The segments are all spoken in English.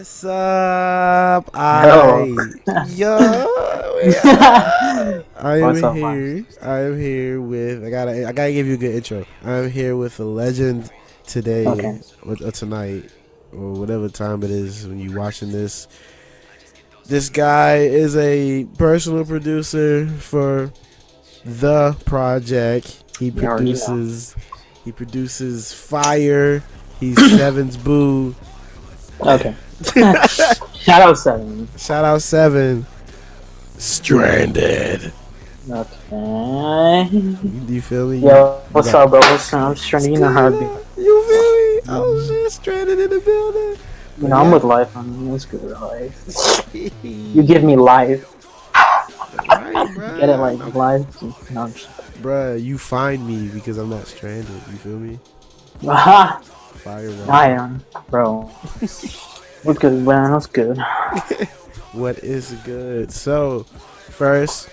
What's up? Yo. I am What's up, man? here. I am here with. I gotta give you a good intro. I'm here with a legend today, Okay. or tonight, or whatever time it is when you're watching this. This guy is a personal producer for the Prxjek. He You already know. produces. He produces fire. He's Seven's boo. Okay. Shout out 7. Shout out Seven. Stranded. Okay. You feel me? Yo, what's up, bro? What's up? I'm just trying to, you know how it be. You feel me? Oh Mhm. shit, stranded in the building. You But know, I'm yeah. with life. I mean, it's good, life. You give me life. Right, Get it, bruh. like, life? No, I'm just... Bruh, you find me because I'm not stranded. You feel me? Aha! Fire I round. am, bro. What's good, man? What's good? What is good? So, first,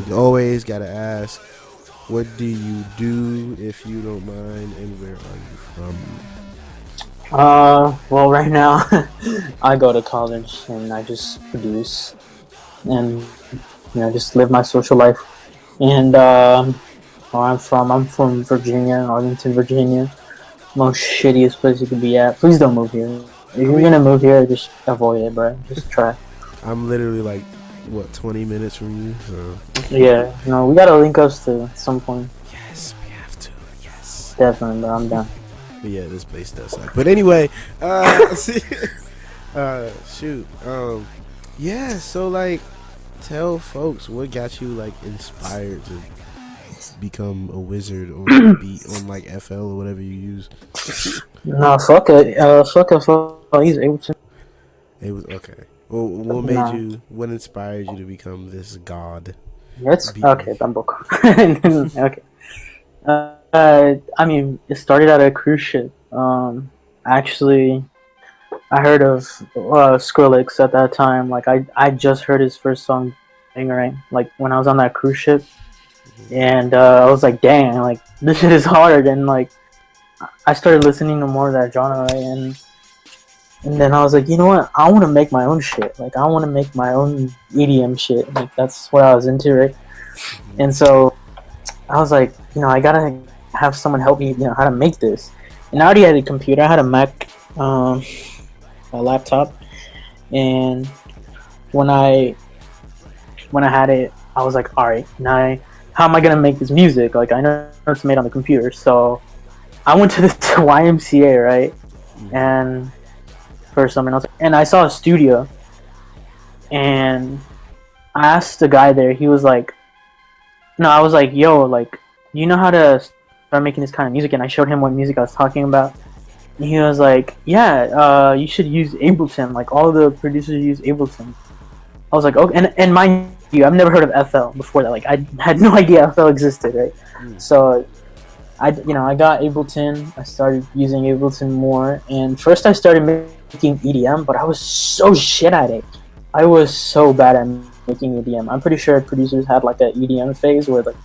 you always gotta ask, what do you do if you don't mind, and where are you from? Well, right now, I go to college and I just produce and, just live my social life. And, where I'm from Virginia, Arlington, Virginia. Most shittiest place you could be at. Please don't move here. If I you're mean, gonna move here, just avoid it, bro. Just try. I'm literally like, what, 20 minutes from you? So, Yeah, no, we gotta link us to at some point. yes, we have to. Yes. Definitely, bro. I'm down. But yeah, this place does suck. But anyway, shoot. Yeah. So like, tell folks what got you like inspired to become a wizard on beat on like FL or whatever you use. Nah, fuck it. Fuck it. Fuck. He's able to. It was okay. Well, what made Nah. you? What inspired you to become this god? It's Beat okay. maker? Bamboo. Okay. I mean, it started at a cruise ship. Actually, I heard of Skrillex at that time. Like, I just heard his first song, right? Like when I was on that cruise ship, and I was like, dang, like this shit is hard. And like, I started listening to more of that genre, right? And then I was like, you know what? I want to make my own shit. Like, I want to make my own EDM shit. Like, that's what I was into, right? And so I was like, I gotta have someone help me, how to make this. And I already had a computer. I had a Mac, a laptop, and when I had it, I was like, all right, now how am I gonna make this music? Like, I know it's made on the computer, so I went to the YMCA, right? And for something else, and I saw a studio, and I asked the guy there. He was like, no, I was like, yo, like, you know how to start making this kind of music? And I showed him what music I was talking about. And he was like, yeah, you should use Ableton. Like, all the producers use Ableton. I was like, okay. And mind you, I've never heard of FL before that. Like, I had no idea FL existed, right? So I got Ableton. I started using Ableton more. And first I started making EDM, but I was so shit at it. I was so bad at making EDM. I'm pretty sure producers had like an EDM phase where like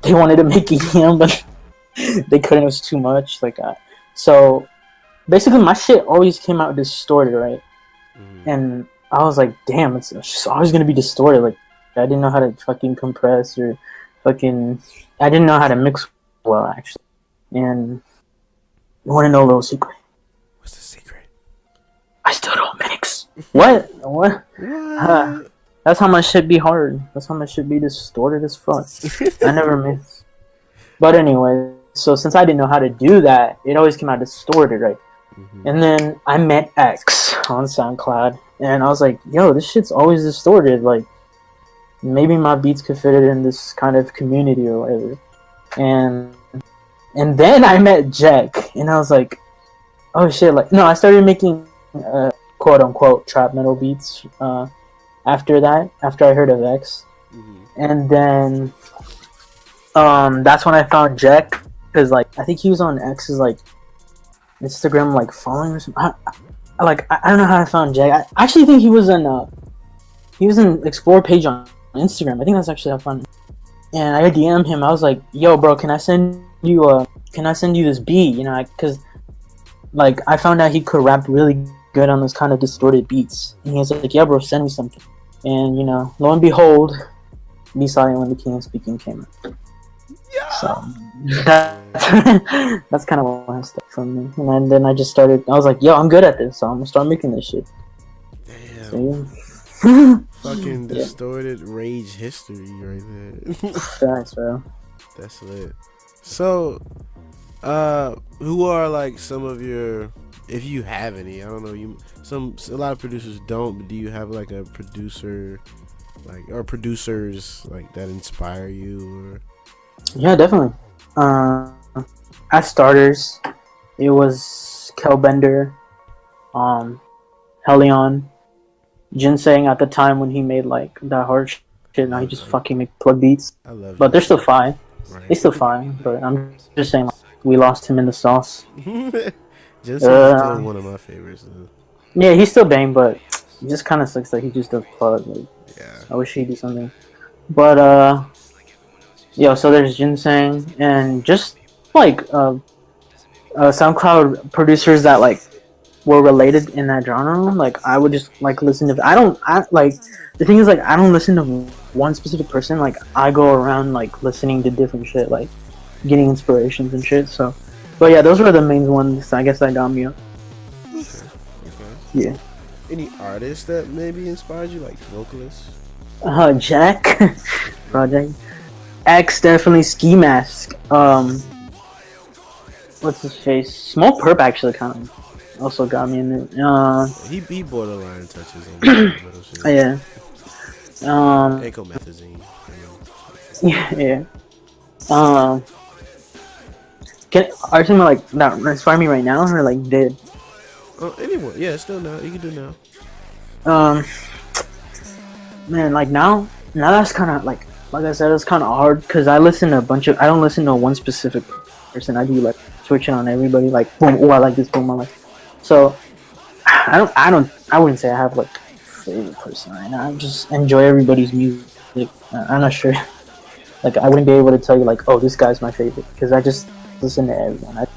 they wanted to make EDM, but they couldn't. It was too much. Like, so basically, my shit always came out distorted, right? And I was like, damn, it's just always gonna be distorted. Like, I didn't know how to fucking compress or fucking. I didn't know how to mix well, actually. And you want to know a little secret? What's the secret? I still don't mix. What? What? What? That's how my shit be hard. That's how my shit be distorted as fuck. I never mix. But anyway, so since I didn't know how to do that, it always came out distorted, right? And then I met X on SoundCloud, and I was like, yo, this shit's always distorted. Like, maybe my beats could fit it in this kind of community or whatever. And then I met Jack, and I was like, oh shit, like, no, I started making quote unquote trap metal beats after I heard of X. And then that's when I found Jack, because like I think he was on X's like Instagram like following or something. I don't know how I found Jack. I actually think he was in Explore page on Instagram. I think that's actually how I found him. And I DM'd him. I was like, yo, bro, can I send you this beat? Because like I found out he could rap really good on those kind of distorted beats. And he was like, yeah, bro, send me something. And you know, lo and behold, Be Silent When the King is Speaking came out. So that's kind of what I started from me. And then I just started. I was like, yo, I'm good at this, so I'm gonna start making this shit. Damn. So, yeah. Fucking distorted rage history right there. Thanks, bro. That's lit. So, who are like some of your, if you have any? I don't know. A lot of producers don't. But do you have like a producer, like, or producers like that inspire you? Or Yeah, definitely. As starters, it was Kelbender, Helion, Ginseng at the time when he made like that hard shit. Now he just fucking make plug beats. I love. But they're still fine. Right. They're still fine. But I'm just saying, like, we lost him in the sauce. Ginseng is still one of my favorites. Though. Yeah, he's still bang, but it just kind of sucks that he just does plug. Like, yeah. I wish he'd do something. But yeah. So there's Ginseng and just like SoundCloud producers that like were related in that genre. Like I would just like listen to. I like the thing is like I don't listen to one specific person. Like I go around like listening to different shit, like getting inspirations and shit. So, but yeah, those were the main ones. I guess that got me up. Okay. Yeah. Any artists that maybe inspired you, like vocalists? Jack, Prxjek, X definitely Ski Mask. What's his face? Small Perp actually kind of also got me in it. He borderline touches on little shit. Yeah. Acomethazine. Yeah. Are you like that inspire me right now or like did? Anyone? Yeah, still now. You can do now. Man, like now that's kind of like I said, it's kind of hard because I listen to a bunch of. I don't listen to one specific person. I do like switching on everybody. Like boom, oh I like this, boom I like. So I wouldn't say I have like a favorite person right now. I just enjoy everybody's music. I'm not sure. Like I wouldn't be able to tell you like, oh, this guy's my favorite because I just listen to everyone.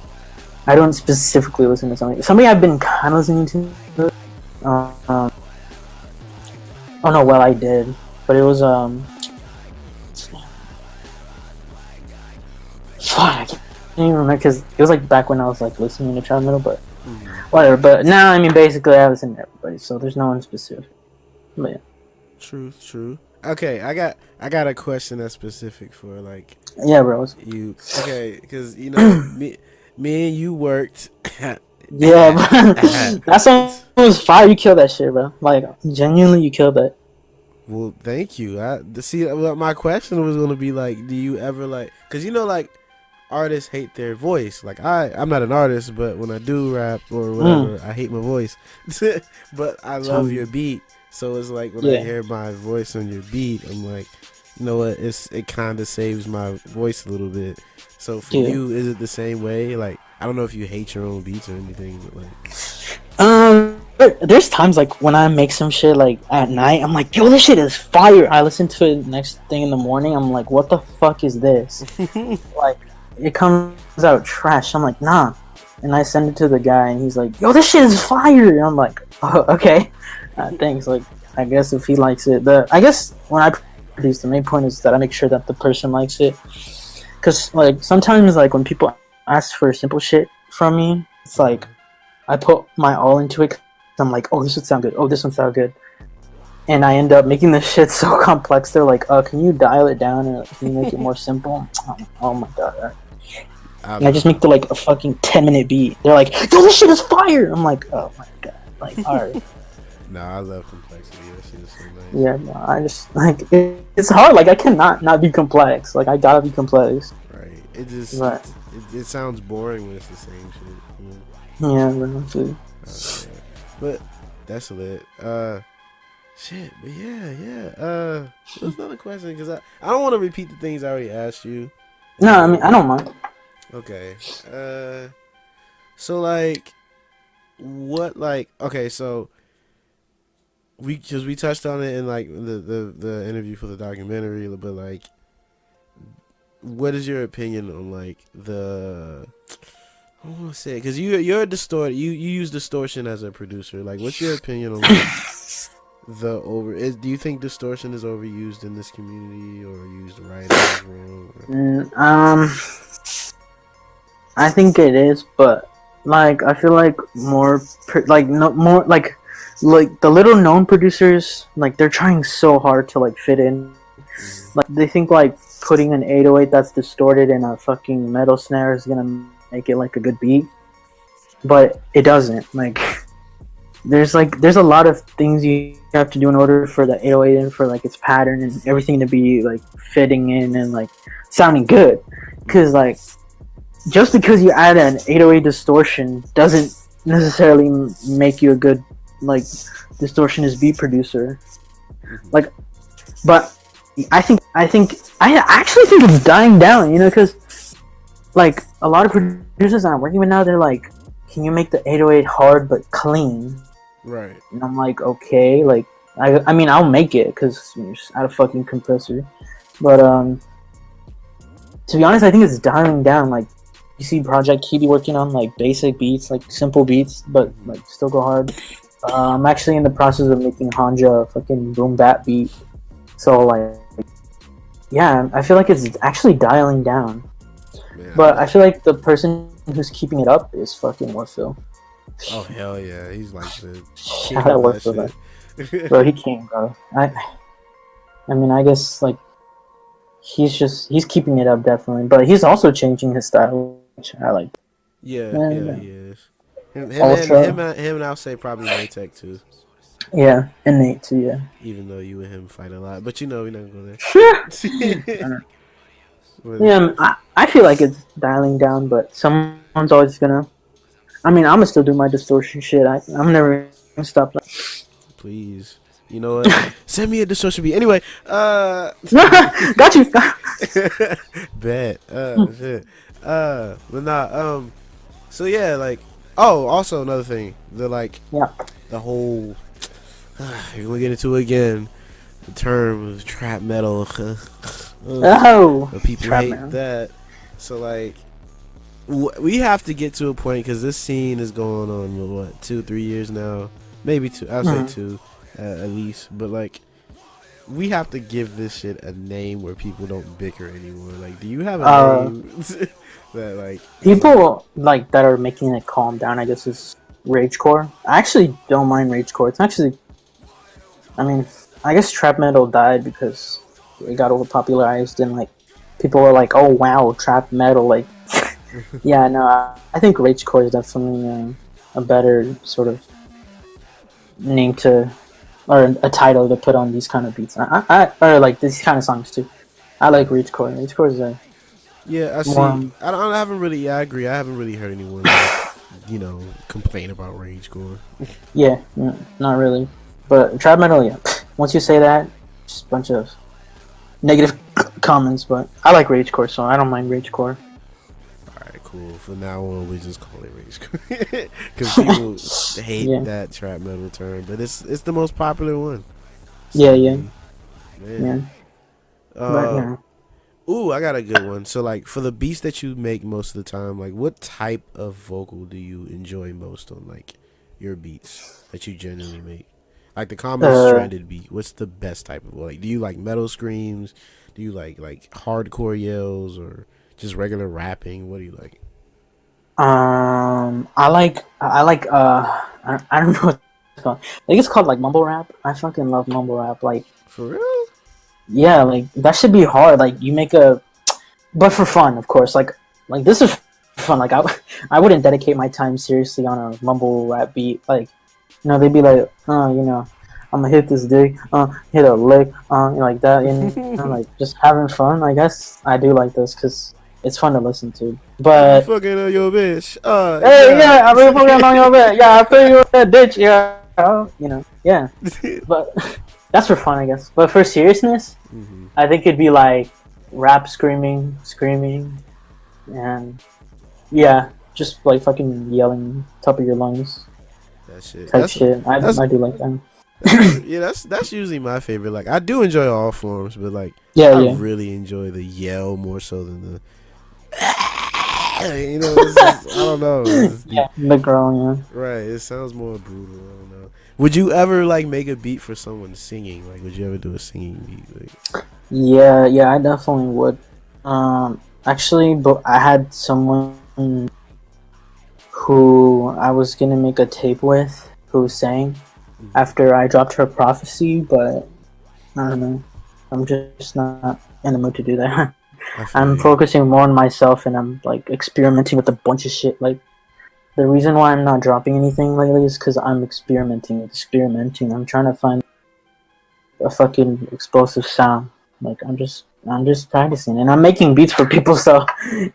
I don't specifically listen to somebody. Somebody I've been kind of listening to. Oh no, well I did, but it was fuck, I can't even remember because it was like back when I was like listening to trap metal, but whatever. But now I mean basically I listen to everybody, so there's no one specific. But yeah. True. Okay, I got a question that's specific for like. Yeah, bro. You okay? Because you know me and you worked. Yeah, bro. That song was fire. You killed that shit, bro. Like genuinely, you killed that. Well, thank you. My question was gonna be like, do you ever like? Because you know, like artists hate their voice. Like I'm not an artist, but when I do rap or whatever, I hate my voice. But I love your beat, so it's like when I hear my voice on your beat, I'm like, you know what? It kind of saves my voice a little bit. So for you, is it the same way? Like I don't know if you hate your own beats or anything, but like. There's times like when I make some shit like at night, I'm like, yo, this shit is fire. I listen to it next thing in the morning. I'm like, what the fuck is this? Like, it comes out trash. I'm like, nah. And I send it to the guy, and he's like, yo, this shit is fire. And I'm like, oh, okay. Thanks. Like, I guess if he likes it, I guess when I produce, the main point is that I make sure that the person likes it. Cause like sometimes like when people ask for simple shit from me, it's like I put my all into it. I'm like, oh, this would sound good. Oh, this one sound good. And I end up making this shit so complex. They're like, can you dial it down and can you make it more simple? Oh my god. And I just make like a fucking 10-minute beat. They're like, yo, this shit is fire. I'm like, oh my god. Like, alright. Nah, I love complexity. That shit is so nice. Yeah, no, I just like it's hard. Like I cannot not be complex. Like I gotta be complex. Right. It just it sounds boring when it's the same shit. Yeah, bro. But that's lit. Shit. But yeah. There's another question because I don't want to repeat the things I already asked you. No, I mean I don't mind. Okay. So like, what like? Okay, so we touched on it in like the interview for the documentary, but like, what is your opinion on like the I want to say because you're a you use distortion as a producer. Like, what's your opinion on like do you think distortion is overused in this community or used right as wrong? I think it is, but like I feel like like no more like the little known producers, like they're trying so hard to like fit in. Like they think like putting an 808 that's distorted in a fucking metal snare is gonna make it like a good beat, but it doesn't. Like there's a lot of things you have to do in order for the 808 and for like its pattern and everything to be like fitting in and like sounding good. Because like just because you add an 808 distortion doesn't necessarily make you a good like distortionist beat producer. Like, but I actually think it's dying down, you know, because like a lot of producers that I'm working with now, they're like, can you make the 808 hard but clean? Right. And I'm like, okay, like I mean I'll make it because you're just out of fucking compressor, but to be honest, I think it's dying down. Like you see Prxjek, he be working on like basic beats, like simple beats, but like still go hard. I'm actually in the process of making Hanja a fucking boom bap beat, so like yeah, I feel like it's actually dialing down. Man, but I feel like the person who's keeping it up is fucking Warfield. Oh hell yeah, he's like the shout out Warfield, bro. He came, bro. I mean, I guess like he's keeping it up definitely, but he's also changing his style, which I like. Yeah, he is. Him and I'll say probably Maytech too. Yeah, and Nate too. Yeah. Even though you and him fight a lot, but you know we're not gonna go there. Yeah, I feel like it's dialing down, but someone's always gonna. I mean, I'm gonna still do my distortion shit. I'm never gonna stop that. Please, you know what? Send me a distortion beat. Anyway, got you. Bet. Shit. But nah. So yeah, like. Oh, also another thing. The whole. We're gonna get into it again. The term of trap metal. But people hate that. So like. We have to get to a point because this scene is going on what 2-3 years now, maybe 2. I'll say 2 at least. But like, we have to give this shit a name where people don't bicker anymore. Like, do you have a name that like people like that are making it calm down? I guess is ragecore. I actually don't mind ragecore. It's actually, I mean, I guess trap metal died because it got overpopularized and like people were like, oh wow, trap metal, like. Yeah, no, I think ragecore is definitely a better sort of name to, or a title to put on these kind of beats. Or like these kind of songs too. I like ragecore. Ragecore is a yeah. I see. I haven't really. Yeah, I agree. I haven't really heard anyone like, complain about ragecore. Yeah, not really. But trap metal, yeah. Once you say that, just a bunch of negative comments. But I like ragecore, so I don't mind ragecore. Cool. From now on, we just call it ragecore because people hate that trap metal term, but it's the most popular one. So, man. Ooh, I got a good one. So, like, for the beats that you make most of the time, like, what type of vocal do you enjoy most on, like, your beats that you generally make? Like, the common tranded beat, what's the best type of, like, do you like metal screams? Do you like hardcore yells or just regular rapping? What do you like? I like I don't know what it's called. I think it's called like mumble rap. I fucking love mumble rap. Like for real? Yeah, like that should be hard. Like you make but for fun, of course. Like this is fun. Like I wouldn't dedicate my time seriously on a mumble rap beat. Like they'd be like, I'm gonna hit this dick, hit a lick, like that, and like just having fun. I guess I do like this because it's fun to listen to. But I'm fucking on your bitch. Hey, yeah, I'm really fucking on your bitch. Yeah, I feel you with that bitch. Yeah, yeah. But that's for fun, I guess. But for seriousness, I think it'd be like rap screaming, and yeah, just like fucking yelling top of your lungs. That shit. Type shit. I do like that. Yeah, that's usually my favorite. Like I do enjoy all forms, but like I really enjoy the yell more so than the you know, it's just, I don't know. It's just Yeah, the girl. Yeah. right. It sounds more brutal. I don't know. Would you ever like make a beat for someone singing? Like, would you ever do a singing beat? Like, Yeah, yeah, I definitely would. Actually, but I had someone who I was gonna make a tape with who sang after I dropped her prophecy, but I don't know. I'm just not in the mood to do that. I feel I'm you. focusing more on myself and I'm like experimenting with a bunch of shit. Like the reason why I'm not dropping anything lately is because I'm experimenting. I'm trying to find a fucking explosive sound. Like I'm just practicing and I'm making beats for people, so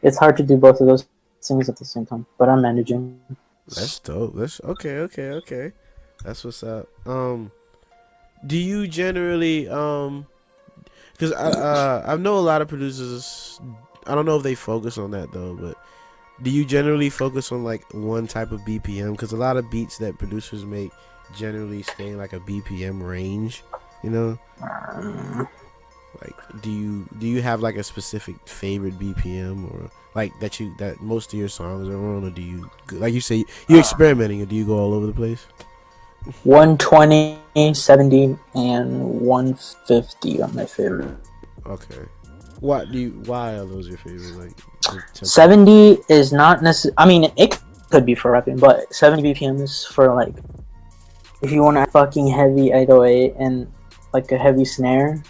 it's hard to do both of those things at the same time. But I'm managing. That's dope. That's okay. That's what's up. Do you generally because I know a lot of producers. I don't know if they focus on that though, but do you generally focus on like one type of BPM? Because a lot of beats that producers make generally stay in like a BPM range. You know, like do you have like a specific favorite BPM or like that most of your songs are on, or do you like you say you're experimenting, or do you go all over the place? 120, 70, and 150 are my favorite. Okay. Why are those your favorite? Like the tempo? 70 is not necessarily. I mean, it could be for rapping, but 70 BPM is for like if you want a fucking heavy 808 and like a heavy snare,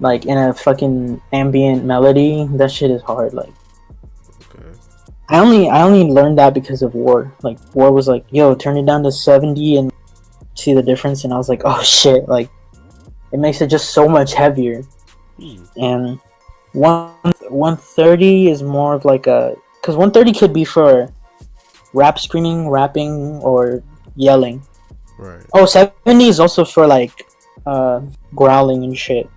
like in a fucking ambient melody. That shit is hard. Like Okay. I only learned that because of War. Like War was like, "Yo, turn it down to 70 and see the difference," and I was like, "Oh shit!" Like it makes it just so much heavier. And 130 is more of like a because 130 could be for rap screaming, rapping, or yelling. Right. Oh, 70 is also for like growling and shit.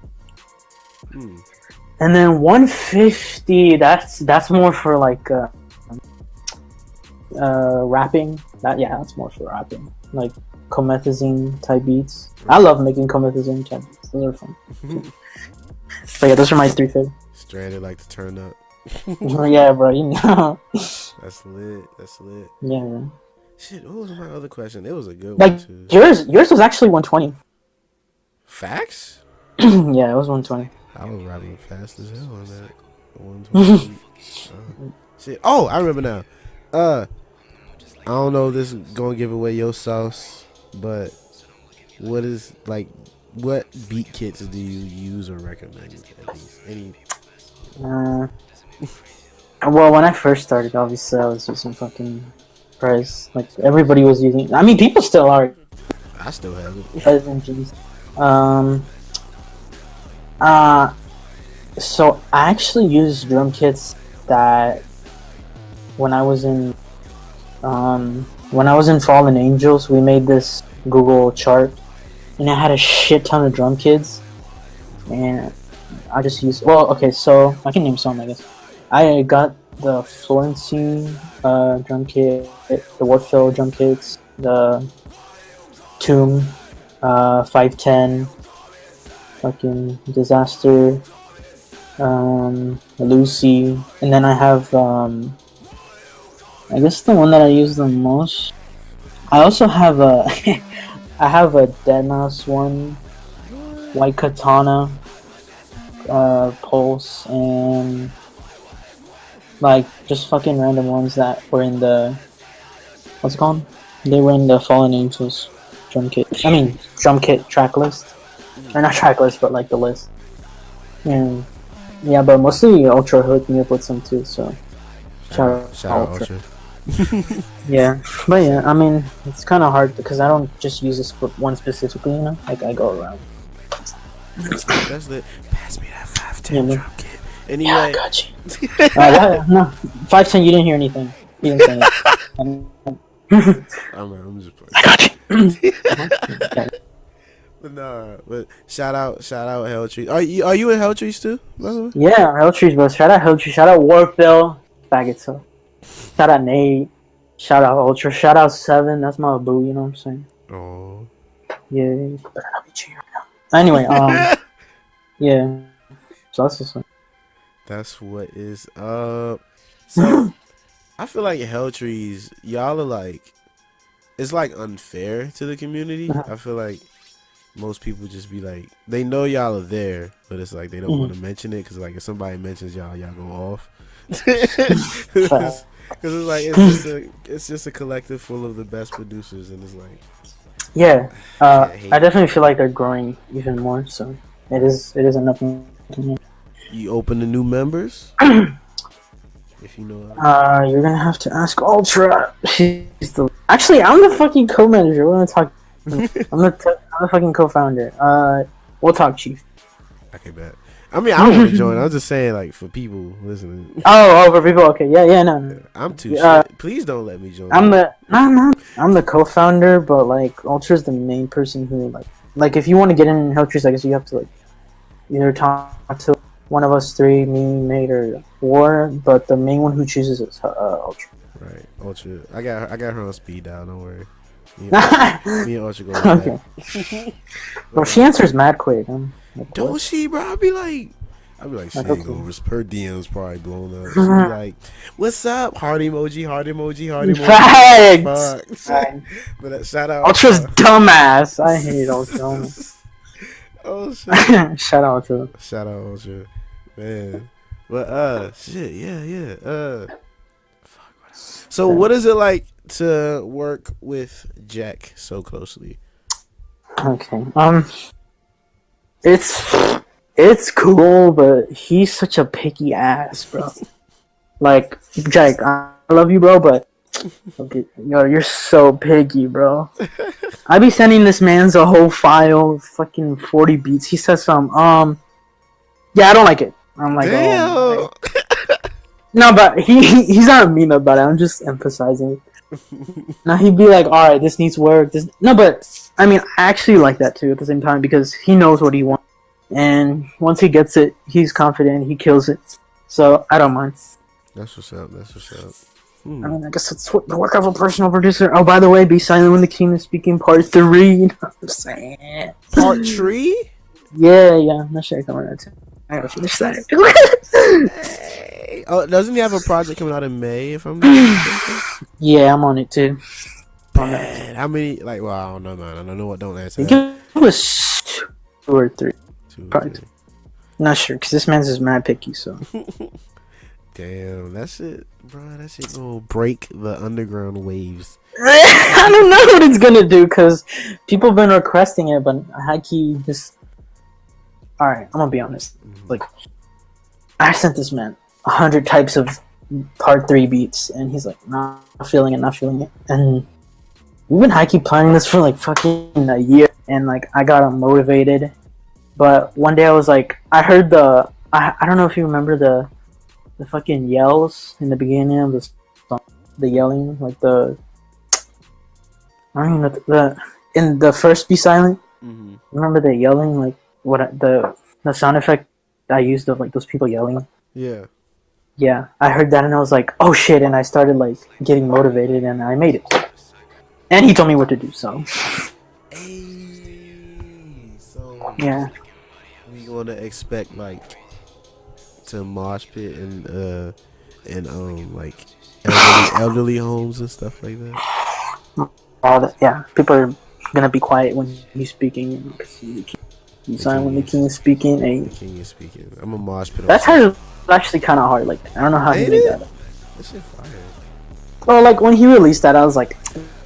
Mm. And then 150, that's more for like rapping. That's more for rapping. Like comethazine type beats. I love making comethazine type beats. Those are fun. But yeah, those are my three favorites. Stranded like to turn up. Yeah, bro, you know. That's lit. That's lit. Yeah, man. Shit, what was my other question? It was a good one Like too. yours was actually 120. Facts? Yeah, it was 120. I was rapping fast as hell on that 120. Shit. Oh, I remember now. I don't know if this is gonna give away your sauce, but what beat kits do you use or recommend at least? Any? Well, when I first started, obviously I was using fucking Prez. Like everybody was using. I mean, people still are. I still have it. Prez and G's. Um. Uh. So I actually used drum kits that when I was in Fallen Angels, we made this Google chart, and it had a shit ton of drum kits, and I just used. Well, okay, so I can name some, I guess. I got the Florentine drum kit, the Warfield drum kits, the Tomb, 510, fucking Disaster, Lucy, and then I have I guess the one that I use the most. I also have a I have a Deadmau5 one, White Katana, Pulse, and like just fucking random ones that were in the what's it called? They were in the Fallen Angels drum kit. I mean drum kit track list, or not track list, but like the list. And yeah, but mostly Ultra hooked me up with some too. So shout out Ultra. Yeah, but yeah, I mean it's kind of hard because I don't just use this one specifically, you know. Like I go around. That's lit. Pass me that 510 Yeah, drum kit. Anyway, yeah, I got you. No, 510. You didn't hear anything. You didn't say anything. I'm just playing. I got you. But nah, but shout out Hell Trees. Are you in Hell Trees too? By the way? Yeah, Hell Trees, bro. Shout out Hell Trees. Shout out Warfield. Faggot, so. Shout out Nate. Shout out Ultra. Shout out Seven. That's my boo. You know what I'm saying? Oh. Yeah. Better not be cheating right now. Anyway, yeah. So that's what's up. That's what is up. So I feel like Hell Trees, y'all are like, it's like unfair to the community. I feel like most people just be like, they know y'all are there, but it's like they don't want to mention it because like if somebody mentions y'all, y'all go off. Because it's like it's just a collective full of the best producers, and it's like Yeah, I definitely feel like they're growing even more. So it is enough. You open to new members. If you know, you're gonna have to ask Ultra. She's the actually. I'm the fucking co-manager. We're gonna talk. I'm the fucking co-founder. We'll talk, Chief. Okay, bet. I mean, I don't want to join. I'm just saying, like, for people listening. Oh, for people. Okay, yeah, no. I'm too shit. Please don't let me join. I'm the co-founder, but like Ultra's the main person who like if you want to get in Hell Trees, I guess you have to like either talk to one of us three, me, Mate, or War. But the main one who chooses is Ultra. Right, Ultra. I got her on speed dial. Don't worry. Me and Ultra go. Okay. Well, she answers mad quick. Like, don't she, bro? I'd be like, she ain't gonna her DM's probably blown up. She be like, what's up? Heart emoji, heart emoji, heart emoji. Facts. But shout out Ultra's dumbass. I hate Ultra. Oh shit. Shout out Ultra. Man. But shit, yeah. So what is it like to work with Jack so closely? Okay. It's cool, but he's such a picky ass, bro. Like, Jack, I love you, bro, but okay, you're so picky, bro. I be sending this man's a whole file, fucking 40 beats. He says yeah, I don't like it. I'm like, damn. Oh. No, but he's not mean about it. I'm just emphasizing it. Now he'd be like, all right, this needs work. No, but I mean, I actually like that too at the same time because he knows what he wants, and once he gets it, he's confident. He kills it. So I don't mind. That's what's up. I mean, I guess that's what the work of a personal producer. Oh, by the way, be silent when the king is speaking. Part 3. You know what I'm saying? Part 3? Yeah. That shit coming out too. I gotta finish that. Hey. Oh, doesn't he have a project coming out in May? If I'm not mistaken? Yeah, I'm on it too. Man, how many? Like, well, I don't know, man. I don't know what. Don't answer. I think it was 2 or 3. 2 or 3. Not sure, because this man's just mad picky. So. Damn, that shit, bro. That shit gonna break the underground waves. I don't know what it's gonna do, because people have been requesting it, but Haki just. Alright, I'm gonna be honest. Like, I sent this man 100 types of part 3 beats, and he's like, not feeling it. And we've been high-key planning this for like fucking a year, and like I got him motivated. But one day I was like, I heard I don't know if you remember the fucking yells in the beginning of the song, the yelling, like I don't even know in the first Be Silent. Mm-hmm. Remember the yelling, like what the sound effect I used of like those people yelling. Yeah, I heard that and I was like, oh shit, and I started like getting motivated and I made it. And he told me what to do, so. Yeah. We gonna expect like to mosh pit and like elderly homes and stuff like that. Yeah, people are gonna be quiet when he's speaking. He's silent when the king is speaking. The king is speaking. I'm a mosh pit. That's actually kind of hard. Like, I don't know how he made that. That shit fire. Well, like when he released that, I was like,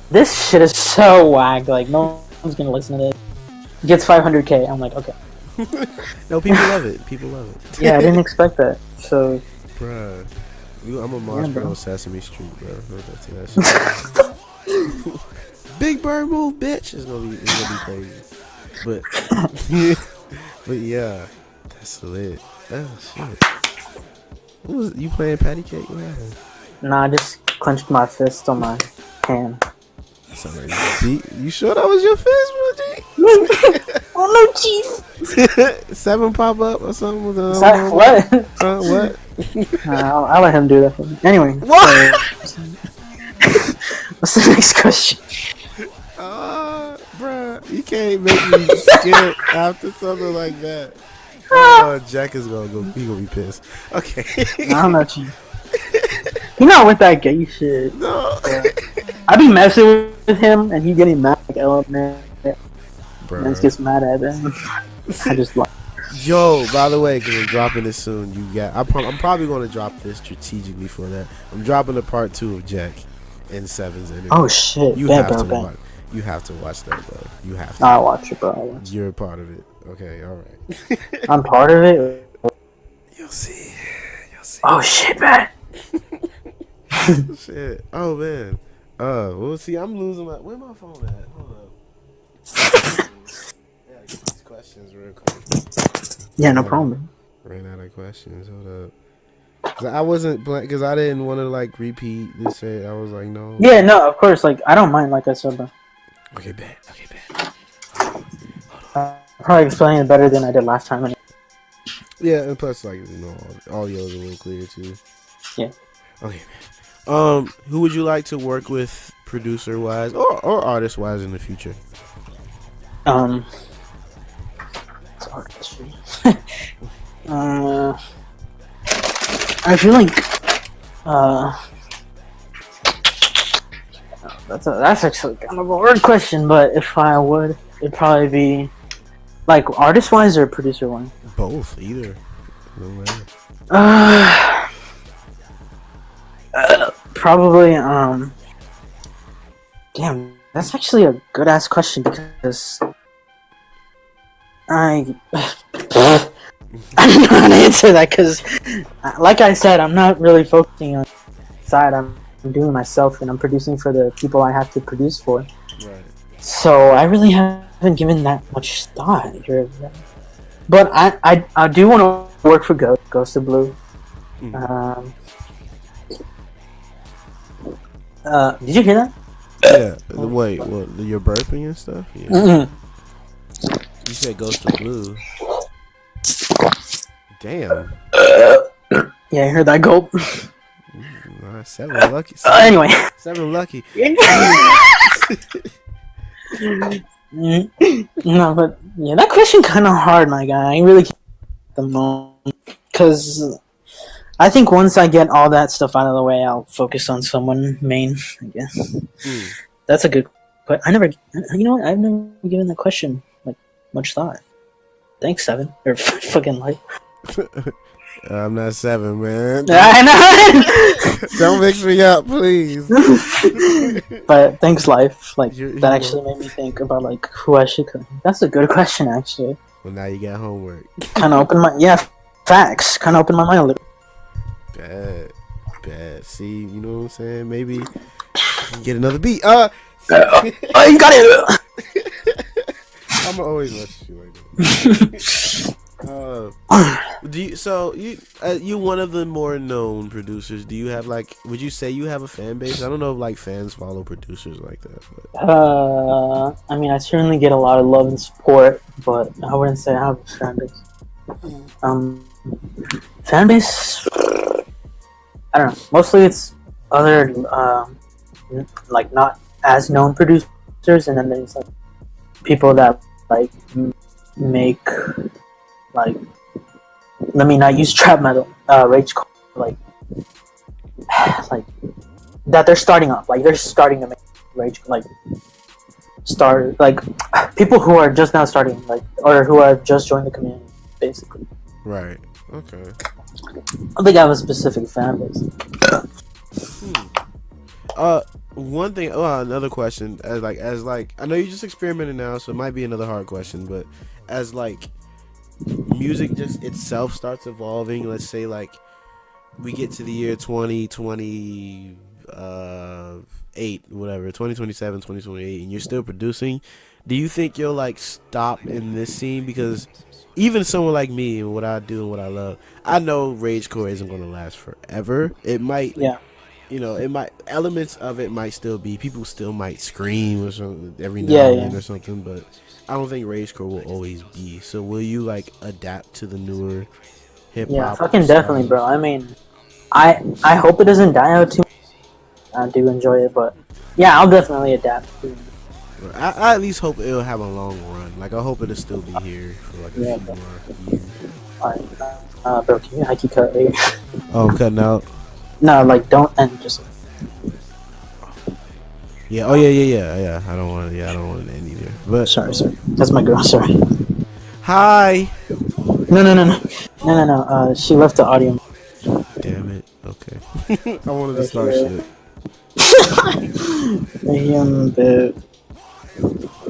this shit is so whack. Like, no one's gonna listen to this. Gets 500K. I'm like, okay. No, people love it. Yeah, I didn't expect that. So, bruh, I'm a mosh pit on Sesame Street, bro. That shit. Big bird move, bitch. It's gonna be crazy. But yeah, that's lit. Oh shit. What was you playing patty cake? What happened? Nah, I just clenched my fist on my hand. Sorry. You sure that was your fist, bro? Oh no, chief. 7 pop up or something? What? What? I'll let him do that for me. Anyway. What? What's the next question? Bruh, you can't make me skip after something like that. Oh, Jack is gonna go. He gonna be pissed. Okay. I'm not chief. He not with that gay shit. No, I be messing with him, and he getting mad like, oh man, man bro. gets mad at him. I just like, Yo, by the way, because I'm dropping this soon, I'm probably going to drop this strategically for that. I'm dropping a part 2 of Jack and Seven's interview. oh shit, You bad, have bro, to bad. watch. You have to watch that, bro. You have to. I'll watch it, bro. I'll watch it. You're a part of it. Okay, all right. I'm part of it. You'll see. You'll see. Oh shit, bad. Shit. Oh man. Well, see, I'm losing my. Where my phone at? Hold up. Yeah, get these questions real quick. Yeah, no problem. Ran out of questions. Hold up. Cause I wasn't because I didn't want to like repeat this. Shit. I was like, no. Yeah, no, of course. Like, I don't mind. Like I said, bro. Okay, bet. Okay, bet. I probably explained it better than I did last time. Yeah, and plus, like, you know, audio's a little clearer too. Yeah. Okay, man. Who would you like to work with, producer wise or artist wise, in the future? It's artistry. I feel like that's actually kind of a hard question, but if I would, it'd probably be like artist wise or producer wise. Both, either. No matter. Probably damn, that's actually a good ass question because I I don't know how to answer that because, like I said, I'm not really focusing on the side. I'm doing myself and I'm producing for the people I have to produce for. Right. So I really haven't given that much thought here. But I do want to work for Ghost of Blue. Mm. Did you hear that? Yeah. Wait, what? You're burping and stuff? Yeah. Mm-hmm. You said Ghost of Blue. Damn. Yeah, I heard that gulp. 7 lucky. Anyway. 7 lucky. No, but yeah, that question kind of hard, my guy. I really can't at the moment because I think once I get all that stuff out of the way, I'll focus on someone main. I guess that's a good. But I never, you know what? I've never given that question like much thought. Thanks, 7 or fucking life. I'm not 7, man. I know. Don't mix me up, please. But thanks, life. Like You're that actually made me think about like who I should. That's a good question, actually. Well, now you got homework. Kind of opened my facts. Kind of opened my mind a little. Bad. See, you know what I'm saying? Maybe get another beat. Oh, you got it. I'm always let you like that. You one of the more known producers. Do you have like? Would you say you have a fan base? I don't know if like fans follow producers like that. But. I mean, I certainly get a lot of love and support, but I wouldn't say I have a fan base. Fan base. I don't know. Mostly it's other like not as known producers, and then there's like people that like make like, let me not use trap metal, rage, like that they're starting up, like they're starting to make rage, like start like people who are just now starting, like, or who have just joined the community, basically. Right. Okay. I don't think I have a specific fan base. One thing. Another question. As like, I know you're just experimenting now, so it might be another hard question. But as like, music just itself starts evolving. Let's say like, we get to the year 2028, whatever, 2027, 2028, and you're still producing. Do you think you'll like stop in this scene? Because even someone like me and what I do and what I love, I know ragecore isn't going to last forever. It might, you know, it might, elements of it might still be, people still might scream or something every now and then or something, but I don't think ragecore will always be. So will you like adapt to the newer hip hop? Yeah, fucking definitely, bro. I mean, I hope it doesn't die out too much. I do enjoy it, but yeah, I'll definitely adapt. I at least hope it'll have a long run. Like, I hope it'll still be here for like a few more years. Alright, bro, can you hikey cut later? Oh, I'm cutting out. No, like don't end. Just Yeah. Oh yeah. I don't want to end either. But sorry. That's my girl. Sorry. hi. No. She left the audio. Damn it. Okay. I wanted to start shit. Babe. Do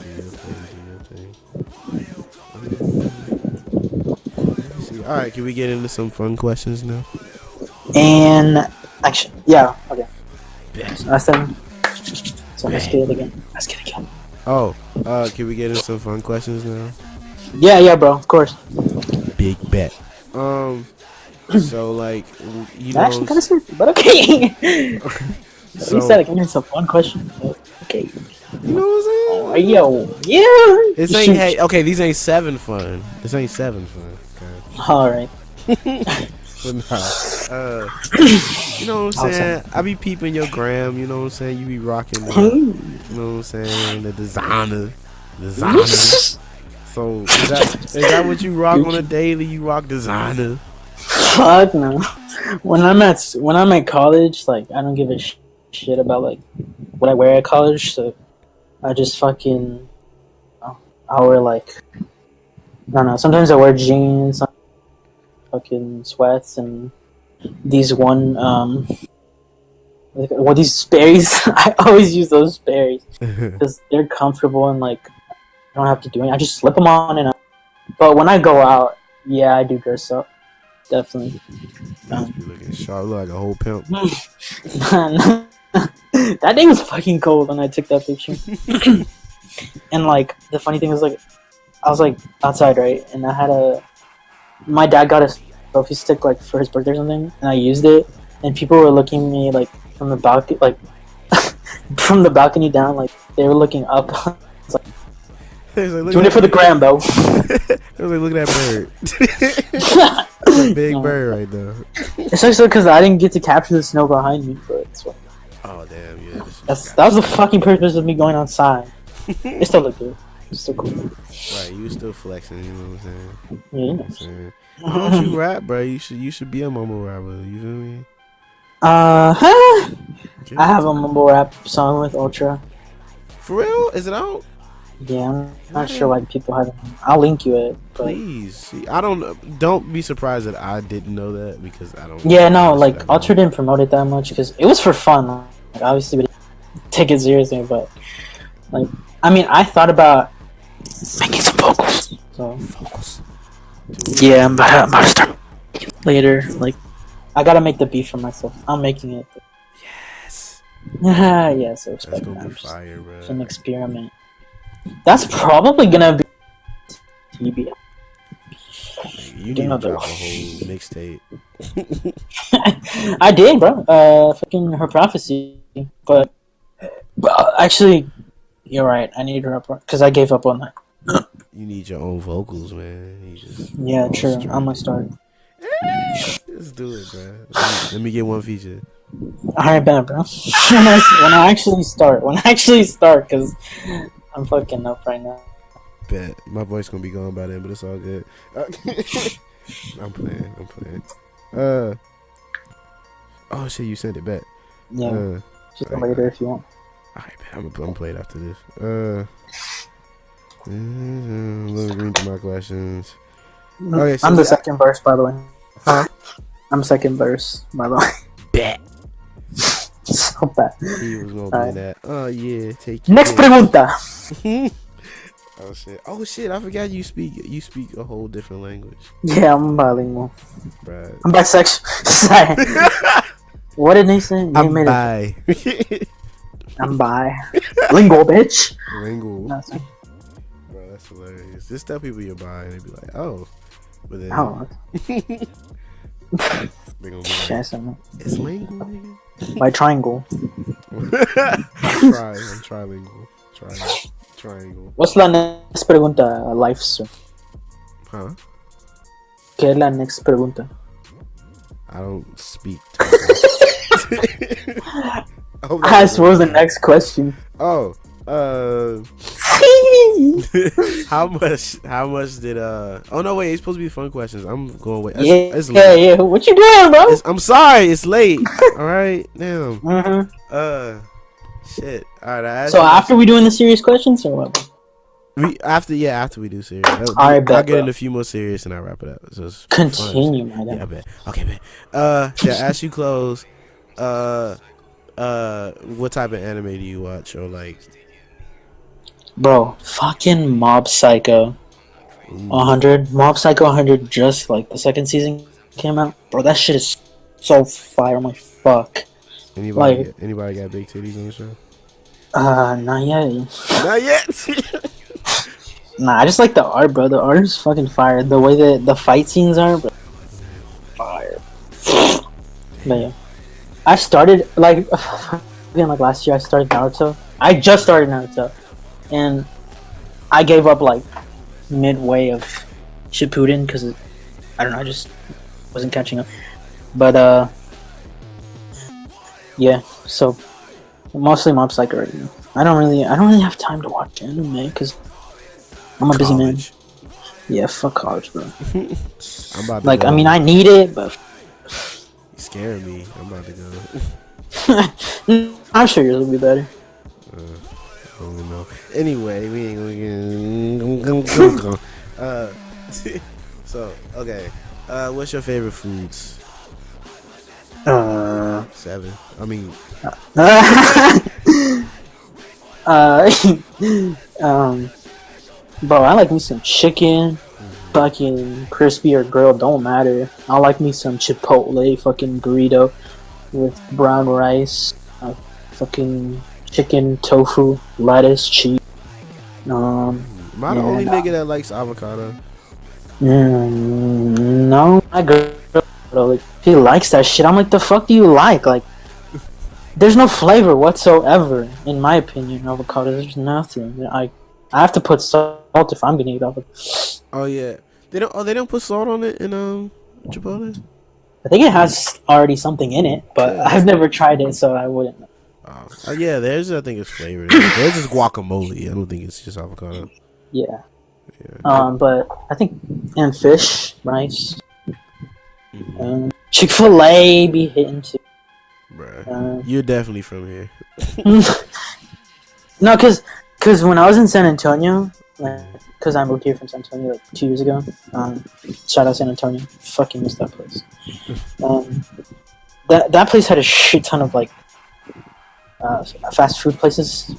your thing. Let me see. All right. Can we get into some fun questions now? And action. Yeah. Okay. Yes. So let's get it again. Oh. Can we get into some fun questions now? Yeah, bro. Of course. Big bet. So like, you know. Actually, kind of serious, but okay. So, You said it's a fun question. Okay. you know what I'm saying? Oh, yo. Yeah. This ain't. Hey, okay, these ain't 7 fun. This ain't 7 fun. Okay. All right. But nah. You know what I'm saying? I be peeping your gram. You know what I'm saying? You be rocking. You know what I'm saying? The designer. So is that what you rock on a daily? You rock designer. Fuck no. When I'm at college, like I don't give a shit about like what I wear at college. So I just fucking I wear like I don't know. Sometimes I wear jeans, fucking sweats, and these these Sperry's. I always use those Sperry's because they're comfortable and like I don't have to do anything. I just slip them on but when I go out, yeah, I do dress up. Definitely. You looking sharp, look like a whole pimp. That day was fucking cold when I took that picture. And like the funny thing was like I was like outside, right? And my dad got a selfie stick like for his birthday or something, and I used it, and people were looking at me like from the balcony, like from the balcony down, like they were looking up. I was like, doing it for the gram, though. They was like, look at that bird. That's a big bird right there. It's actually because I didn't get to capture the snow behind me, but it's fine. Oh damn, yeah. That was the fucking purpose of me going outside. It still looked good. It's still cool. Right, you still flexing, you know what I'm saying? Yeah, You know what I'm saying? Why don't you rap, bro? You should be a mumble rapper, you feel me? I have a mumble rap song with Ultra. For real? Is it out? Yeah, I'm not sure why people haven't. I'll link you it. But... Please. See, I don't be surprised that I didn't know that because I don't. Yeah, no, like Ultra didn't promote it that much because it was for fun. Like, obviously, we didn't take it seriously, but like, I mean, I thought about making some vocals. So vocals. Yeah, I'm about to start later. Like, I gotta make the beat for myself. I'm making it. Yes. Yeah, so that's gonna be fire, bro. It's an experiment. That's probably gonna be TBI. You need to drop a whole mixtape. I did, bro. Fucking Her Prophecy. But actually, you're right. I need Her because I gave up on that. You need your own vocals, man. Yeah, true. I'm gonna start. Let's do it, bro. Let me get one feature. Alright, bad, bro. when I actually start, because I'm fucking up right now. Bet. My voice gonna be gone by then, but it's all good. I'm playing. Oh shit, you sent it back. Yeah. Just later if you want. Alright, I'm gonna play it after this. Let me read through my questions. Okay, so I'm the second verse, by the way. I'm second verse, by the way. Bet. So bad. He was gonna be that. Oh yeah, take Next pregunta. Oh shit! I forgot you speak a whole different language. Yeah, I'm bilingual. Bruh. I'm bisexual. Sorry. What did they say? I'm bi. I'm bi. Lingual, bitch. Lingual. No, bro, that's hilarious. Just tell people you're bi and they be like, oh. But then they gonna be like, it's lingual, nigga. My triangle. I'm trilingual. Triangle. What's la next pregunta, life, sir? Huh? ¿Qué es la next pregunta? I don't speak. I suppose the next question. Oh, How much did oh no, wait, it's supposed to be fun questions. I'm going wait. It's yeah, late. yeah. What you doing, bro? I'm sorry, it's late. All right, damn. Mm-hmm. Shit. All right. So after we doing the serious questions or what? After we do serious. Alright, bet, I'll get bro. in a few more serious and I'll wrap it up. So it's Continue, my fun. guy. Yeah, I bet. Okay, bet. Should I ask you close? What type of anime do you watch or like? Bro, fucking Mob Psycho 100. Mob Psycho 100 just like the second season came out. Bro, that shit is so fire. I'm like, fuck. Anybody got big titties on the show? Not yet. Not yet. Nah, I just like the art, bro. The art is fucking fire. The way that the fight scenes are, bro, fire. But yeah, I started like again like last year. I started Naruto. I just started Naruto, and I gave up like midway of Shippuden because I don't know. I just wasn't catching up. But yeah. So mostly Mob Psycho right now. I don't really have time to watch anime because I'm a busy man. Yeah, fuck college, bro. I'm about to like, go. I mean, I need it, but You're scaring me. I'm about to go. I'm sure yours will be better. I don't know. Anyway, we ain't gonna get. So okay. What's your favorite foods? 7. I mean. Bro, I like me some chicken, fucking crispy or grilled, don't matter. I like me some Chipotle fucking burrito with brown rice, fucking chicken, tofu, lettuce, cheese. Am I the only nigga that likes avocado? No, my girl, like, she likes that shit. I'm like, the fuck do you like? Like, there's no flavor whatsoever, in my opinion. Avocado, there's nothing. I have to put salt if I'm gonna eat avocado. Oh yeah, they don't put salt on it in Chipotle. I think it has already something in it, but I've never tried it, so I wouldn't know. Yeah, theirs I think it's flavored. Theirs is guacamole. I don't think it's just avocado. Yeah. But I think and fish, rice, Chick-fil-A be hitting too. Bruh, you're definitely from here. No, cause when I was in San Antonio, cause I moved here from San Antonio like 2 years ago. Shout out San Antonio, fucking miss that place. That place had a shit ton of like fast food places,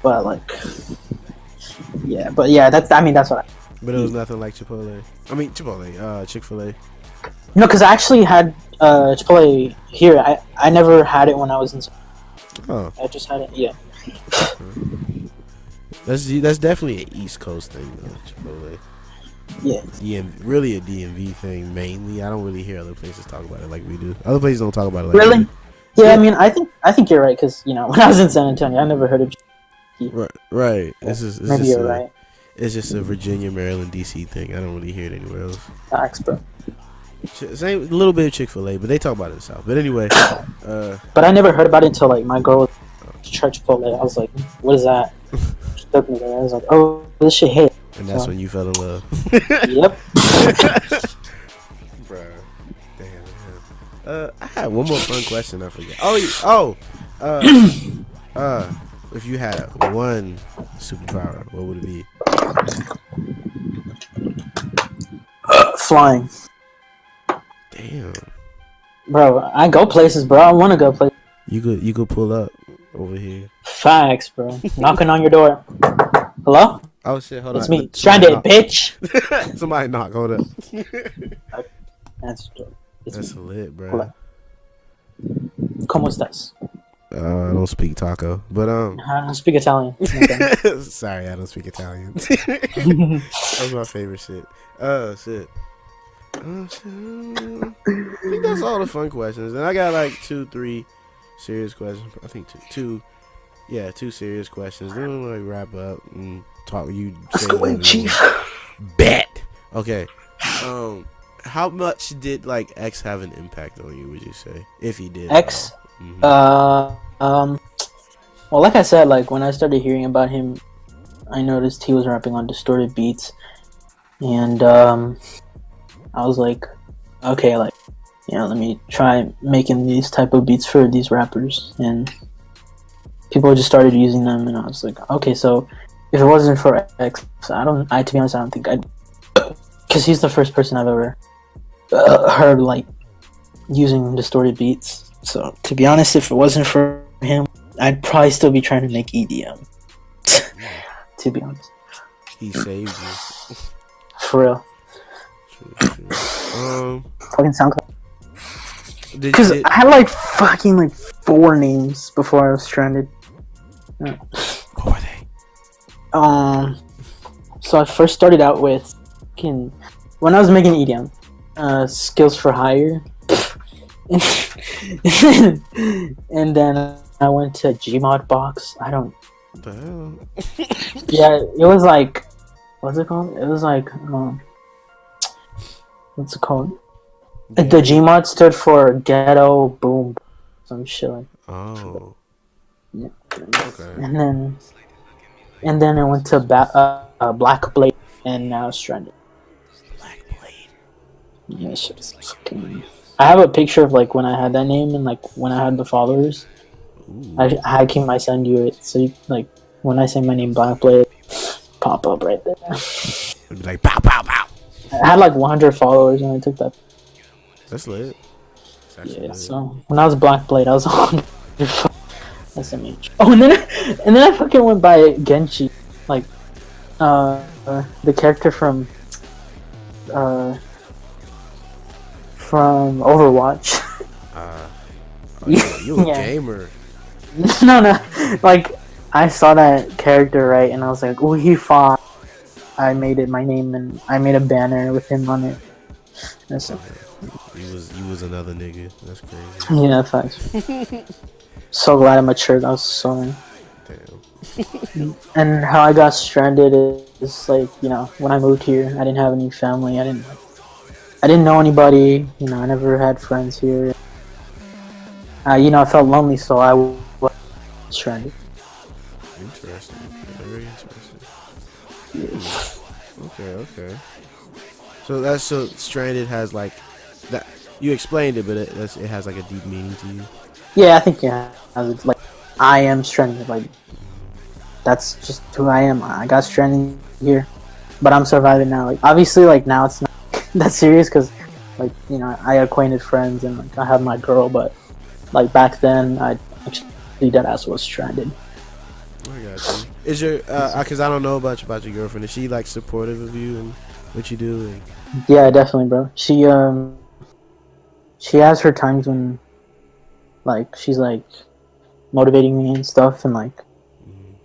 but like, that's what. But it was nothing like Chipotle. I mean Chick-fil-A. No, cause I actually had Chipotle here. I never had it when I was in. Oh. I just had it. Yeah. That's definitely an East Coast thing, though, Chipotle. Yeah. Really a DMV thing mainly. I don't really hear other places talk about it like we do. Other places don't talk about it like really. we do. Yeah, I mean, I think you're right because when I was in San Antonio, I never heard of. Right. Maybe you're right. It's just a Virginia, Maryland, DC thing. I don't really hear it anywhere else. Facts, bro. Same, a little bit of Chick-fil-A, but they talk about it in the South. But anyway, but I never heard about it until like my girl tried Chipotle. I was like, "What is that?" She took me there. I was like, "Oh, this shit hit." And that's when you fell in love. Yep. Bruh. Damn. I had one more fun question. I forget. If you had one superpower, what would it be? Flying. Damn. Bro, I go places, bro. I want to go places. You could pull up over here. Facts, bro. Knocking on your door. Hello? Oh shit! Hold it's on. It's me, Tranded, bitch. Somebody knock. Hold up. That's lit, bro. Hola. ¿Cómo estás? I don't speak taco, but I don't speak Italian. Okay. Sorry, I don't speak Italian. That's my favorite shit. Shit. I think that's all the fun questions, and I got like 2-3 serious questions. I think two serious questions. Then we'll like wrap up and talk. Let's go in, Chief. Bet. Okay. How much did like X have an impact on you? Would you say, if he did? X. Well, like I said, like when I started hearing about him, I noticed he was rapping on distorted beats, and I was like, okay, like, let me try making these type of beats for these rappers, and people just started using them, and I was like, okay, so if it wasn't for X, to be honest, I don't think I'd, because he's the first person I've ever heard like using distorted beats. So to be honest, if it wasn't for him, I'd probably still be trying to make EDM. To be honest, he saved you. For real. True. Fucking SoundCloud. Because I had like fucking like 4 names before I was stranded. What were they? So I first started out with when I was making EDM, Skills for Hire. And then I went to Gmod Box. I don't. What the hell? Yeah, it was like, what's it called? It was like, what's it called? The Gmod stood for Ghetto Boom, some shit like. Oh. Yeah. Okay. And then I went to Black Blade, and now Stranded. Black Blade. Yeah, shit. I have a picture of like when I had that name and like when I had the followers. Ooh. I might send you it, so you, like when I say my name Black Blade, pop up right there. It'd be like pow pow pow. I had like 100 followers when I took that. That's lit. Yeah, lit. So when I was Black Blade, I was 100. SMH. Oh, and then I fucking went by Genshi, like the character from Overwatch. You a gamer? No, like I saw that character, right, and I was like, oh, he fought. I made it my name, and I made a banner with him on it. That's it. You was another nigga. That's crazy. Yeah, thanks. So glad I matured. I was so mad. Damn. And how I got stranded is like, when I moved here, I didn't have any family. I didn't know anybody. I never had friends here. I felt lonely, so I was stranded. Interesting. Very interesting. Yeah. Okay. So stranded has like that. You explained it, but it has like a deep meaning to you. Yeah, I think like I am stranded. Like that's just who I am. I got stranded here, but I'm surviving now. Like obviously, like now it's not that serious because, like I acquainted friends and like I have my girl. But like back then, I actually deadass was stranded. I got you. Is your because I don't know much about your girlfriend. Is she like supportive of you and what you do? And... Yeah, definitely, bro. She has her times when. Like she's like motivating me and stuff, and like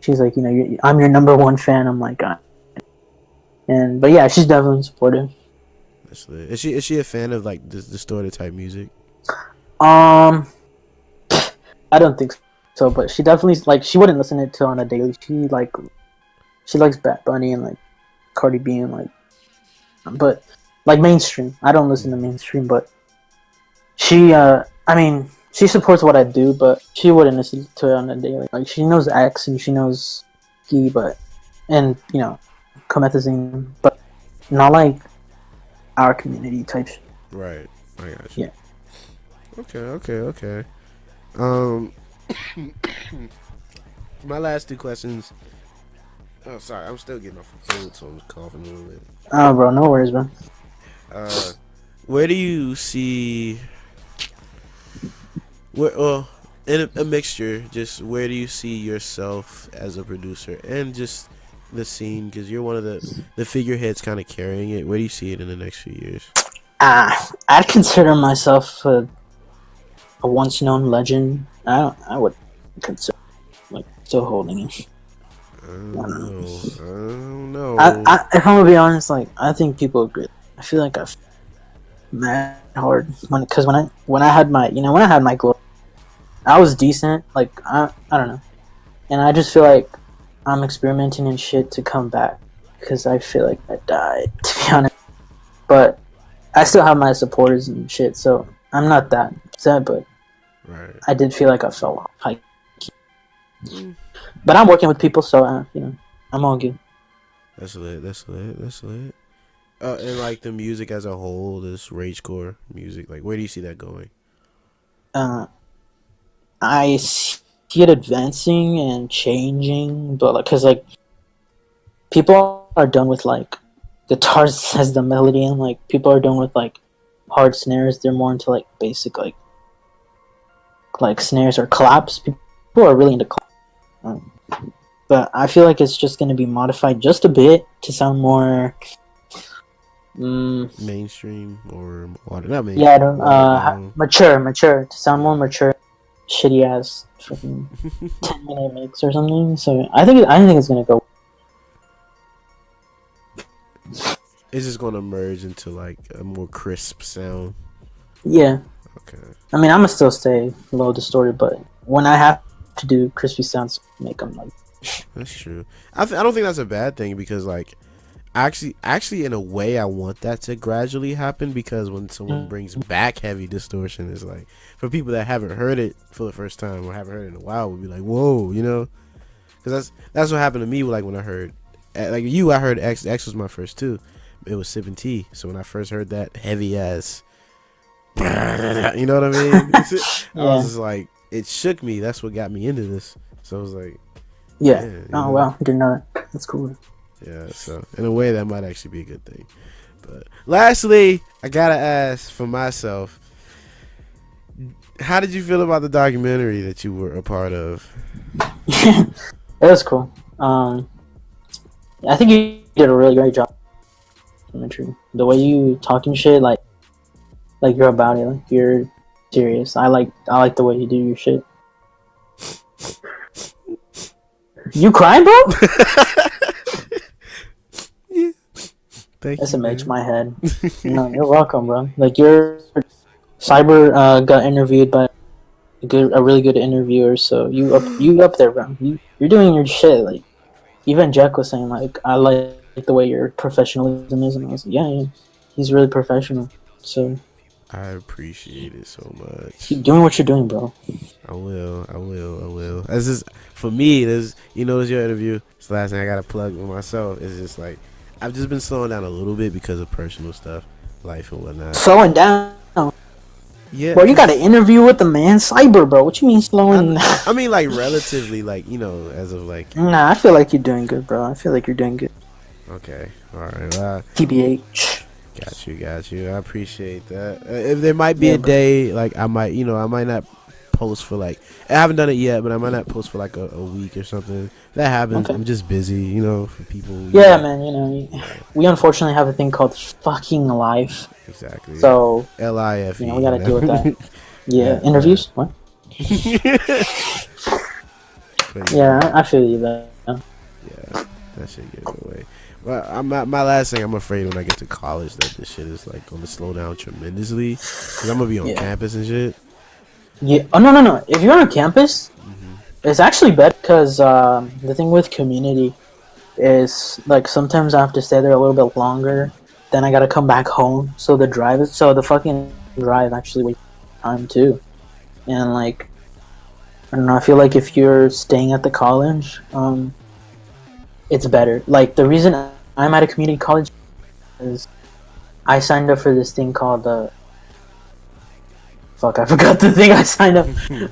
she's like, I'm your number one fan. I'm like, but yeah, she's definitely supportive. That's lit. Is she a fan of like distorted type music? I don't think so, but she definitely like she wouldn't listen to it on a daily. She likes Bad Bunny and like Cardi B and like, but like mainstream. I don't listen to mainstream, but she she supports what I do, but she wouldn't listen to it on a daily. Like she knows X and she knows Ski, and Comethazine, but not like our community type shit. Right, I got you. Yeah. Okay. My last 2 questions. Oh, sorry, I'm still getting off the food, so I'm coughing a little bit. Oh, bro, no worries, bro. Where do you see? In a mixture, just where do you see yourself as a producer and just the scene? Because you're one of the figureheads kind of carrying it. Where do you see it in the next few years? I'd consider myself a once known legend. I would consider like still holding it. I don't know. If I'm gonna be honest, like I think people agree. I feel like I've mad hard because when I had my glow, I was decent. Like I don't know, and I just feel like I'm experimenting and shit to come back because I feel like I died, to be honest. But I still have my supporters and shit, so I'm not that upset. But right. I did feel like I fell off. But I'm working with people, so I'm all good. That's lit. That's lit. That's lit. And like the music as a whole, this ragecore music, like where do you see that going? Uh, I see it advancing and changing, but like, cause like people are done with like guitars as the melody, and like people are done with like hard snares. They're more into like basic like snares or claps. People are really into claps. Um, but I feel like it's just gonna be modified just a bit to sound more. Mainstream or watered? Not Yeah, I mainstream. don't. Watered down. Mature to sound more mature. Shitty ass freaking 10-minute mix or something. So I think it's gonna go. It's just gonna merge into like a more crisp sound. Yeah, Okay, I mean, I'm gonna still stay low distorted, but when I have to do crispy sounds, make them like. that's true. I don't think that's a bad thing because like actually in a way I want that to gradually happen because when someone brings back heavy distortion, it's like for people that haven't heard it for the first time or haven't heard it in a while, would be like, whoa, you know, because that's what happened to me. Like when I heard like you, I heard X was my first too. It was sipping tea. So when I first heard that heavy ass, you know what I mean? I was just like, it shook me. That's what got me into this. So I was like, Yeah. you Oh know? wow, didn't know that. That's cool. Yeah. So in a way, that might actually be a good thing. But lastly, I gotta ask for myself, how did you feel about the documentary that you were a part of? It was cool. I think you did a really great job. The way you talking shit, like you're about it, like you're serious. I like the way you do your shit. You crying, bro? Yeah. Thank This you. makes Man. my head. No, you're welcome, bro. Like your Cyber got interviewed by a really good interviewer, so you up there, bro. You're doing your shit. Like even Jack was saying, like I like the way your professionalism is, and I was like, yeah, he's really professional. So I appreciate it so much. keep doing what you're doing, bro. I will. I will. I will. This is for me. This this your interview. It's the last thing I gotta plug with myself. It's just like I've just been slowing down a little bit because of personal stuff, life and whatnot. Slowing down, Yeah, bro. You got an interview with the man, Cyber, bro. What you mean slowing down? I mean like relatively, like as of like. Nah, I feel like you're doing good, bro. I feel like you're doing good. Okay, all right. TBH. Got you. I appreciate that. If there might be a bro. day, like I might not post for like I haven't done it yet, but I might not post for like a week or something. If that happens. Okay. I'm just busy, for people. Yeah, man. We unfortunately have a thing called fucking life. Exactly. So LIFE. we gotta deal with that. Yeah, interviews. What? Yeah, I feel you there. Yeah, that shit get away. But my last thing, I'm afraid when I get to college that this shit is like going to slow down tremendously because I'm gonna be on campus and shit. Yeah. Oh no. If you're on campus, it's actually better because the thing with community is like sometimes I have to stay there a little bit longer. Then I gotta come back home. So the fucking drive actually wastes time too. And like I don't know. I feel like if you're staying at the college, it's better. Like the reason I'm at a community college is I signed up for this thing called fuck, I forgot the thing I signed up.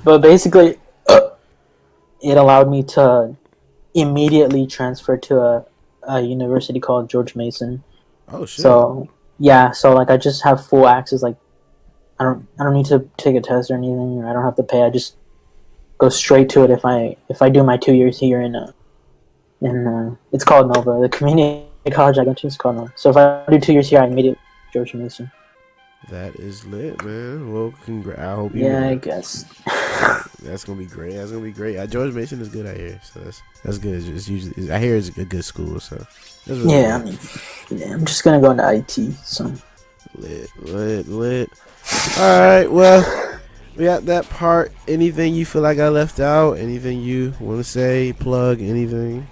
But basically, it allowed me to immediately transfer to a university called George Mason. Oh shit. So yeah, so like I just have full access. Like I don't need to take a test or anything. Or I don't have to pay. I just go straight to it if I do my 2 years here in it's called Nova. The community college I go to is called Nova. So if I do 2 years here, I immediately George Mason. That is lit, man. Well, I hope you. Yeah, I guess. That's gonna be great. That's gonna be great. George Mason is good out here, so that's good. It's usually I hear it's a good school, so that's really Yeah, good. I mean, I'm just gonna go into IT. So lit. All right, well, we got that part. Anything you feel like I left out? Anything you want to say? Plug anything?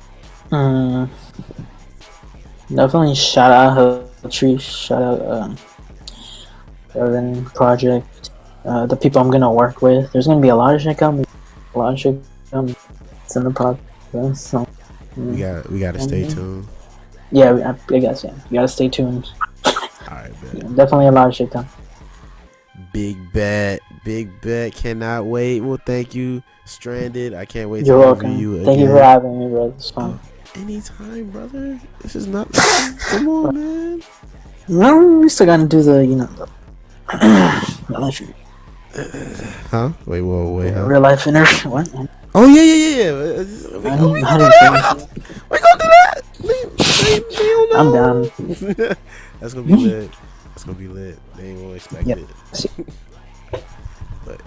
Definitely shout out Tree. Shout out Urban Project. The people I'm gonna work with. There's gonna be a lot of shit coming. It's in the process. So We gotta stay tuned. Yeah, I guess, yeah. You gotta stay tuned. All right, Yeah, bet. definitely a lot of shit done. Big bet. Big bet. Cannot wait. Well, thank you, Stranded. I can't wait to You're interview welcome. you Thank you for again. having me, bro. It's fun. Anytime, brother. This is not. Come on, man. No, we still gotta do the, real life, Huh? Wait, whoa, wait, huh? real life interview. What? Oh yeah. We I gonna didn't do that. We gonna do that. Leave I'm alone. down. That's gonna be lit. That's gonna be lit. They ain't gonna expect Yep. it. But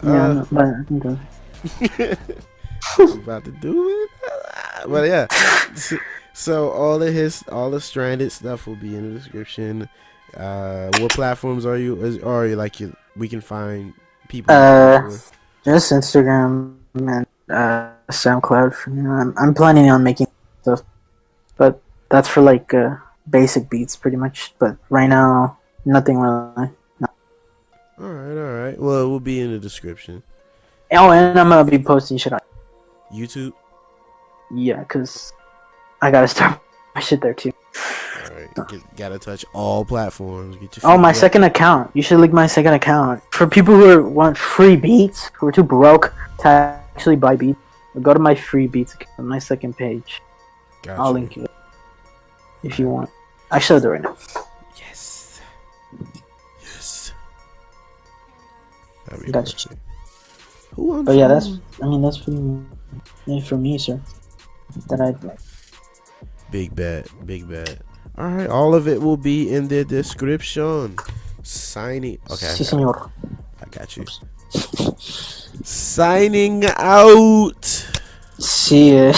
Yeah, no, but I think we about to do it. But yeah. So all the Stranded stuff will be in the description. What platforms are you? We can find people. just Instagram and SoundCloud. I'm planning on making stuff, but that's for like basic beats, pretty much. But right now, nothing really. All right. Well, it will be in the description. Oh, and I'm gonna be posting shit on. YouTube. Yeah, cause I gotta start my shit there too. All right. Gotta touch all platforms. Get your. Oh, my feet wet. second account. You should link my second account for people want free beats, who are too broke to actually buy beats. Go to my free beats account, my second page. Gotcha. I'll link it if you want. Actually, I'll do it right now. Yes. That'd be Gotcha. perfect. Who on But yeah, phone? that's pretty much it for me, sir. That I Big bet. All right, all of it will be in the description. Signing. Okay, Si, senor. I got you. Signing out. See ya.